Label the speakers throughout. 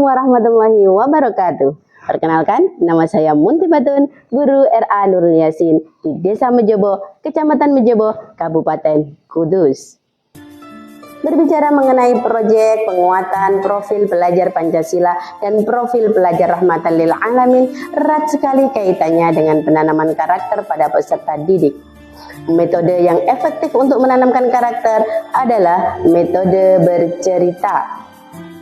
Speaker 1: Assalamualaikum warahmatullahi wabarakatuh. Perkenalkan, nama saya Munti Batun, guru RA Nurul Yasin di Desa Mejobo, Kecamatan Mejobo, Kabupaten Kudus. Berbicara mengenai proyek penguatan profil pelajar Pancasila dan profil pelajar rahmatan lil alamin, erat sekali kaitannya dengan penanaman karakter pada peserta didik. Metode yang efektif untuk menanamkan karakter adalah metode bercerita.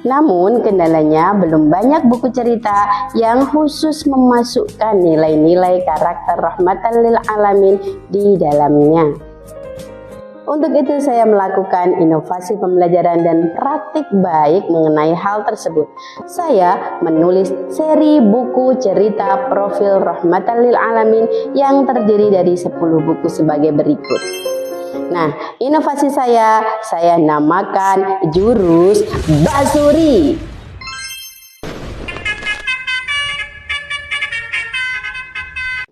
Speaker 1: Namun kendalanya belum banyak buku cerita yang khusus memasukkan nilai-nilai karakter rahmatan lil alamin di dalamnya. Untuk itu saya melakukan inovasi pembelajaran dan praktik baik mengenai hal tersebut. Saya menulis seri buku cerita profil rahmatan lil alamin yang terdiri dari 10 buku sebagai berikut. Nah, inovasi saya namakan Jurus Basuri.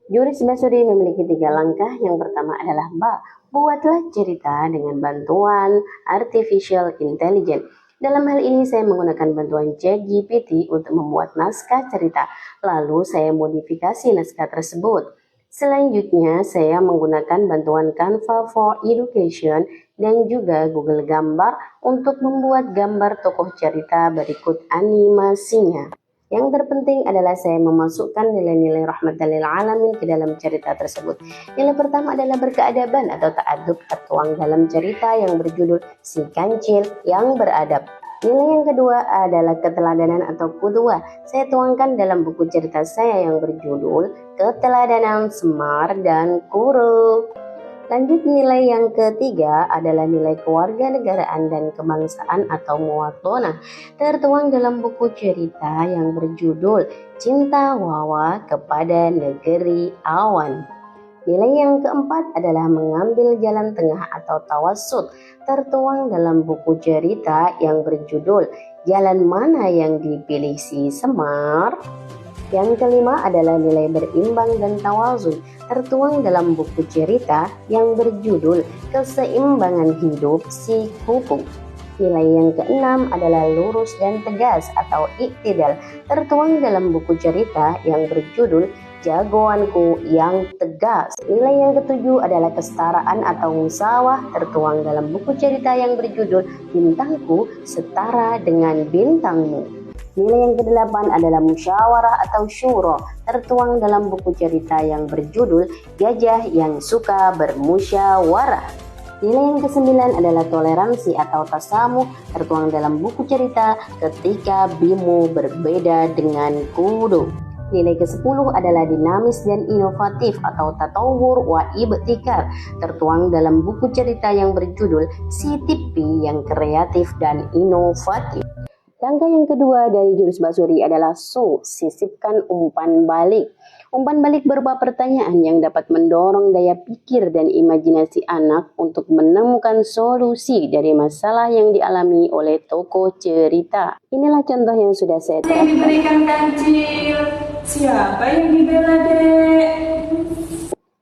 Speaker 1: Jurus Basuri memiliki 3 langkah. Yang pertama adalah buatlah cerita dengan bantuan Artificial Intelligence. Dalam hal ini saya menggunakan bantuan ChatGPT untuk membuat naskah cerita. Lalu saya modifikasi naskah tersebut. Selanjutnya saya menggunakan bantuan Canva for Education dan juga Google Gambar untuk membuat gambar tokoh cerita berikut animasinya. Yang terpenting adalah saya memasukkan nilai-nilai rahmatan lil alamin ke dalam cerita tersebut. Nilai pertama adalah berkeadaban atau ta'adub tertuang dalam cerita yang berjudul Si Kancil yang Beradab. Nilai yang kedua adalah keteladanan atau qudwah. Saya tuangkan dalam buku cerita saya yang berjudul Keteladanan Semar dan Guru. Lanjut, nilai yang ketiga adalah nilai kewarganegaraan dan kebangsaan atau muwatonah, tertuang dalam buku cerita yang berjudul Cinta Wawa kepada Negeri Awan. Nilai yang keempat adalah mengambil jalan tengah atau tawassut, tertuang dalam buku cerita yang berjudul Jalan Mana Yang Dipilih Si Semar. Yang kelima adalah nilai berimbang dan tawazun, tertuang dalam buku cerita yang berjudul Keseimbangan Hidup Si Kupu. Nilai yang keenam adalah lurus dan tegas atau iktidal, tertuang dalam buku cerita yang berjudul Jagoanku Yang Tegas. Nilai yang ketujuh adalah kesetaraan atau musawah, tertuang dalam buku cerita yang berjudul Bintangku Setara Dengan Bintangmu. Nilai yang kedelapan adalah musyawarah atau syuro, tertuang dalam buku cerita yang berjudul Gajah Yang Suka Bermusyawarah. Nilai yang kesembilan adalah toleransi atau tasamuh, tertuang dalam buku cerita Ketika Bimo Berbeda Dengan Kudu. Nilai ke-10 adalah dinamis dan inovatif atau tatawur wa ibtikar, tertuang dalam buku cerita yang berjudul Si Tipi Yang Kreatif dan Inovatif. Langkah yang kedua dari Jurus Basuri adalah sisipkan umpan balik. Umpan balik berupa pertanyaan yang dapat mendorong daya pikir dan imajinasi anak untuk menemukan solusi dari masalah yang dialami oleh tokoh cerita. Inilah contoh yang sudah saya terapkan.
Speaker 2: Yang diberikan kancil, siapa yang dibela dek?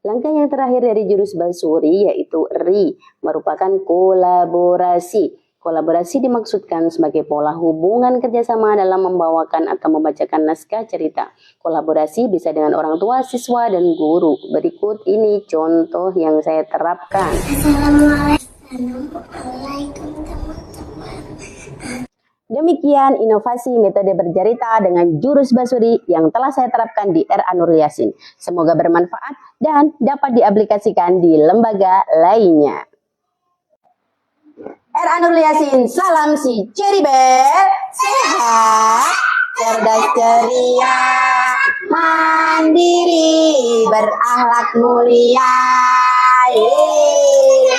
Speaker 1: Langkah yang terakhir dari Jurus Basuri yaitu RI, merupakan kolaborasi. Kolaborasi dimaksudkan sebagai pola hubungan kerjasama dalam membawakan atau membacakan naskah cerita. Kolaborasi bisa dengan orang tua, siswa, dan guru. Berikut ini contoh yang saya terapkan.
Speaker 3: Assalamualaikum teman-teman.
Speaker 1: Demikian inovasi metode bercerita dengan Jurus Basuri yang telah saya terapkan di RA Nurul Yasin. Semoga bermanfaat dan dapat diaplikasikan di lembaga lainnya. RA Nurul Yasin, salam si Ceribel, sehat, cerdas ceria, mandiri, berakhlak mulia. Yeay.